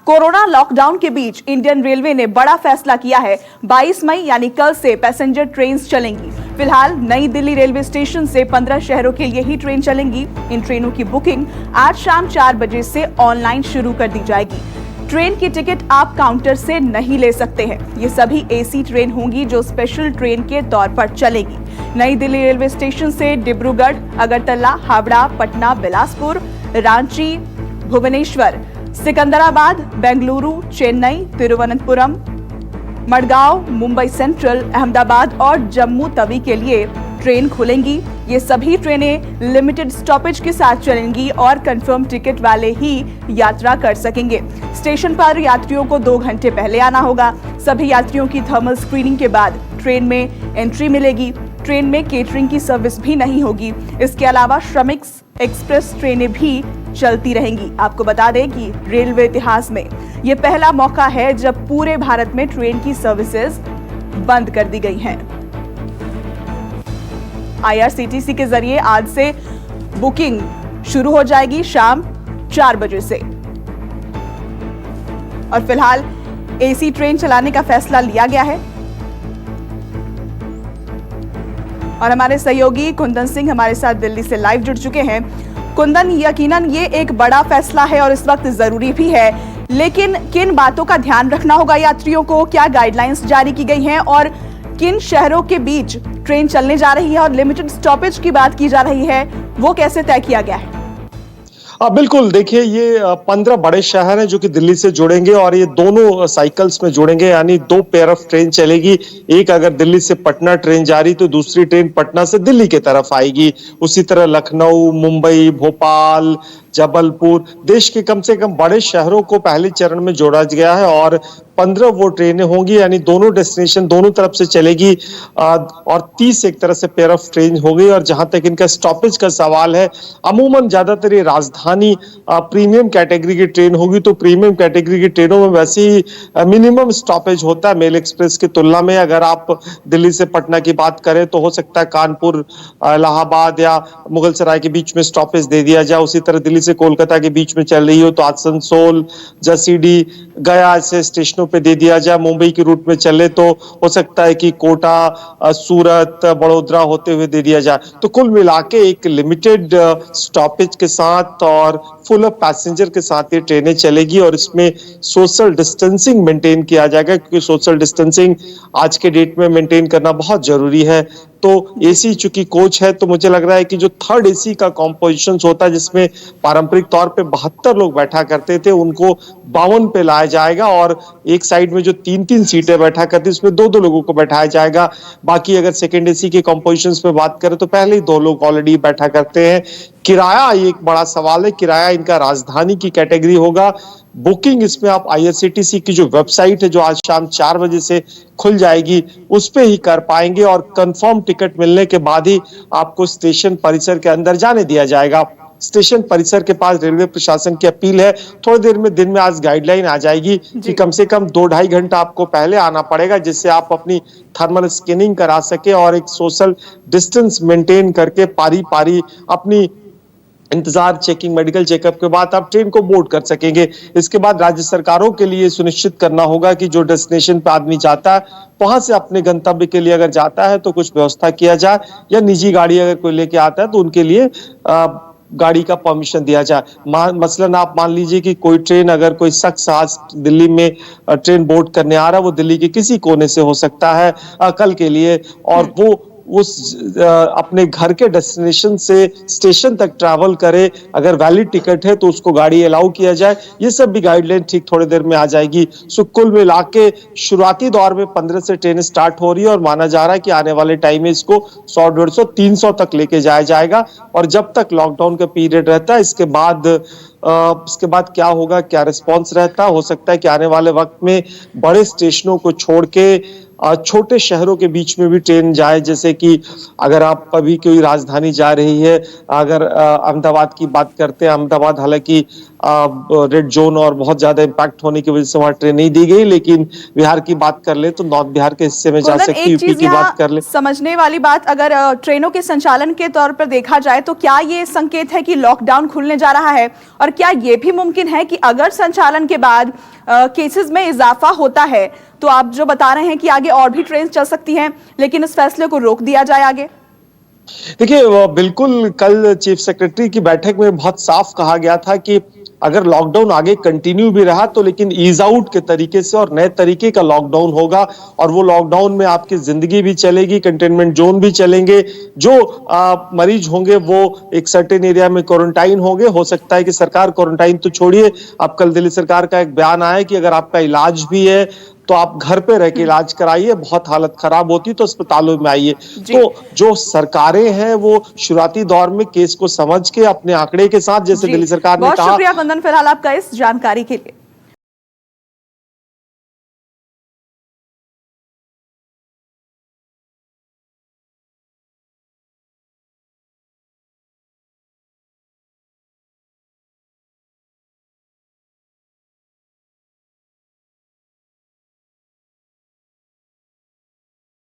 Corona lockdown के बीच Indian railway ने बड़ा फैसला किया है। 22 मई यानी कल से पैसेंजर ट्रेन चलेंगी। फिलहाल नई दिल्ली रेलवे स्टेशन से 15 शहरों के लिए ही ट्रेन चलेंगी। इन ट्रेनों की बुकिंग आज शाम 4 बजे से ऑनलाइन शुरू कर दी जाएगी। ट्रेन की टिकट आप काउंटर से नहीं ले सकते हैं। ये सभी एसी ट्रेन होंगी जो स्पेशल ट्रेन के तौर पर चलेगी। नई दिल्ली रेलवे स्टेशन से डिब्रूगढ़, अगरतला, हावड़ा, पटना, बिलासपुर, रांची, भुवनेश्वर, सिकंदराबाद, बेंगलुरु, चेन्नई, तिरुवनंतपुरम, मडगांव, मुंबई सेंट्रल, अहमदाबाद और जम्मू तवी के लिए ट्रेन खुलेंगी। ये सभी ट्रेनें लिमिटेड स्टॉपेज के साथ चलेंगी और कंफर्म टिकट वाले ही यात्रा कर सकेंगे। स्टेशन पर यात्रियों को 2 घंटे पहले आना होगा। सभी यात्रियों की थर्मल स्क्रीनिंग के बाद ट्रेन में एंट्री मिलेगी। ट्रेन में केटरिंग की सर्विस भी नहीं होगी। इसके अलावा श्रमिक एक्सप्रेस ट्रेनें भी चलती रहेंगी। आपको बता दें कि रेलवे इतिहास में यह पहला मौका है जब पूरे भारत में ट्रेन की सर्विसेज बंद कर दी गई हैं। IRCTC के जरिए आज से बुकिंग शुरू हो जाएगी शाम 4 बजे से। और फिलहाल एसी ट्रेन चलाने का फैसला लिया गया है। और हमारे सहयोगी कुंदन सिंह हमारे साथ दिल्ली से लाइव जुड़ चुके हैं। कुंदन, यकीनन ये एक बड़ा फैसला है और इस वक्त जरूरी भी है, लेकिन किन बातों का ध्यान रखना होगा यात्रियों को? क्या गाइडलाइंस जारी की गई हैं और किन शहरों के बीच ट्रेन चलने जा रही है और लिमिटेड स्टॉपेज की बात की जा रही है, वो कैसे तय किया गया है? बिल्कुल, देखिए ये 15 बड़े शहर हैं जो कि दिल्ली से जुड़ेंगे और ये दोनों साइकिल्स में जुड़ेंगे, यानी 2 पेयर ऑफ ट्रेन चलेगी। एक अगर दिल्ली से पटना ट्रेन जा रही तो दूसरी ट्रेन पटना से दिल्ली की तरफ आएगी। उसी तरह लखनऊ, मुंबई, भोपाल, जबलपुर, देश के कम से कम बड़े शहरों को पहले चरण में जोड़ा गया है और 15 वो ट्रेनें होंगी, यानी दोनों डेस्टिनेशन दोनों तरफ से चलेगी और 30 एक तरह से पेयर ऑफ ट्रेन होगी। और जहां तक इनका स्टॉपेज का सवाल है, अमूमन ज्यादातर ये राजधानी प्रीमियम कैटेगरी की ट्रेन होगी, तो प्रीमियम कैटेगरी की ट्रेनों में वैसे ही मिनिमम स्टॉपेज होता है मेल एक्सप्रेस की तुलना में। अगर आप दिल्ली से पटना की बात करें तो हो सकता है कानपुर, इलाहाबाद या मुगल सराय के बीच में स्टॉपेज दे दिया जाए। उसी तरह दिल्ली से कोलकाता के बीच में चल रही हो तो आसनसोल, जसीडी, गया ऐसे स्टेशनों पे दे दिया जाए। मुंबई के रूट में चले तो हो सकता है कि कोटा, सूरत, बड़ोदरा होते हुए दे दिया जाए। तो कुल मिला के एक लिमिटेड स्टॉपेज के साथ और फुल ऑफ पैसेंजर के साथ ये ट्रेनें चलेगी और इसमें सोशल डिस्टेंसिंग मेंटेन किया जाएगा, क्योंकि सोशल डिस्टेंसिंग आज के डेट में मेंटेन करना बहुत जरूरी है। तो एसी चूंकि कोच है तो मुझे लग रहा है कि जो थर्ड एसी का कॉम्पोजिशन होता है, जिसमें पारंपरिक तौर पे 72 लोग बैठा करते थे, उनको 52 पे लाया जाएगा और एक साइड में जो 3-3 सीटें बैठा करती उसमें 2-2 लोगों को बैठाया जाएगा। बाकी अगर सेकेंड एसी के कॉम्पोजिशन में बात करें तो पहले ही 2 लोग ऑलरेडी बैठा करते हैं। किराया एक बड़ा सवाल है। किराया इनका राजधानी की कैटेगरी होगा। बुकिंग इसमें आप IRCTC की जो वेबसाइट है जो आज शाम 4 बजे से खुल जाएगी उस पे ही कर पाएंगे और कंफर्म टिकट मिलने के बाद ही आपको स्टेशन परिसर के अंदर जाने दिया जाएगा। स्टेशन परिसर के पास रेलवे प्रशासन की अपील है, थोड़ी देर में दिन में आज गाइडलाइन आ जाएगी कि कम से कम 2-2.5 घंटा आपको पहले आना पड़ेगा, जिससे आप अपनी थर्मल स्कैनिंग करा सके और एक सोशल डिस्टेंस मेंटेन करके पारी पारी अपनी इंतजार, चेकिंग, मेडिकल चेकअप के बाद आप ट्रेन को बोर्ड कर सकेंगे। इसके बाद राज्य सरकारों के लिए सुनिश्चित करना होगा कि जो डेस्टिनेशन पे आदमी जाता है वहां से अपने गंतव्य के लिए अगर जाता है तो कुछ व्यवस्था किया जाए, या निजी गाड़ी अगर कोई लेके आता है तो उनके लिए गाड़ी का परमिशन दिया जाए। मसलन आप मान लीजिए कि कोई ट्रेन, अगर कोई शख्स आज दिल्ली में ट्रेन बोर्ड करने आ रहा है, वो दिल्ली के किसी कोने से हो सकता है कल के लिए, और वो उस अपने घर के डेस्टिनेशन से स्टेशन तक ट्रैवल करे, अगर वैलिड टिकट है तो उसको गाड़ी अलाउ किया जाए। ये सब भी गाइडलाइन ठीक थोड़ी देर में आ जाएगी। सो कुल मिला के शुरुआती दौर में 15 से ट्रेन स्टार्ट हो रही है और माना जा रहा है कि आने वाले टाइम में इसको 100, 150, 300 तक लेके जाया जाएगा। और जब तक लॉकडाउन का पीरियड रहता है, इसके बाद क्या होगा, क्या रिस्पॉन्स रहता, हो सकता है कि आने वाले वक्त में बड़े स्टेशनों को छोड़ के छोटे शहरों के बीच में भी ट्रेन जाए। जैसे कि अगर आप अभी कोई राजधानी जा रही है, अगर अहमदाबाद की बात करते हैं, अहमदाबाद हालांकि रेड जोन और बहुत ज्यादा इम्पैक्ट होने की वजह से वहां ट्रेन नहीं दी गई। लेकिन बिहार की बात कर ले तो नॉर्थ बिहार के हिस्से में जा कुंदन, सकती, एक यूपी चीज की बात कर यहाँ ले। समझने वाली बात, अगर ट्रेनों के संचालन के तौर पर देखा जाए तो क्या ये संकेत है कि लॉकडाउन खुलने जा रहा है? और क्या ये भी मुमकिन है कि अगर संचालन के बाद केसेस में इजाफा होता है तो आप जो बता रहे हैं कि आगे और भी ट्रेन चल सकती हैं, लेकिन इस फैसले को रोक दिया जाए आगे? देखिए, बिल्कुल कल चीफ सेक्रेटरी की बैठक में बहुत साफ कहा गया था कि अगर लॉकडाउन आगे कंटिन्यू भी रहा तो लेकिन ईज आउट के तरीके से और नए तरीके का लॉकडाउन होगा, और वो लॉकडाउन में आपकी जिंदगी भी चलेगी, कंटेनमेंट जोन भी चलेंगे, जो मरीज होंगे वो एक सर्टेन एरिया में क्वारंटाइन होंगे। हो सकता है कि सरकार क्वारंटाइन तो छोड़िए, अब कल दिल्ली सरकार का एक बयान आया कि अगर आपका इलाज भी है तो आप घर पे रह के इलाज कराइए, बहुत हालत खराब होती तो अस्पतालों में आइए। तो जो सरकारें हैं वो शुरुआती दौर में केस को समझ के अपने आंकड़े के साथ, जैसे दिल्ली सरकार ने बहुत कहा। शुक्रिया कुंदन फिलहाल आपका इस जानकारी के लिए।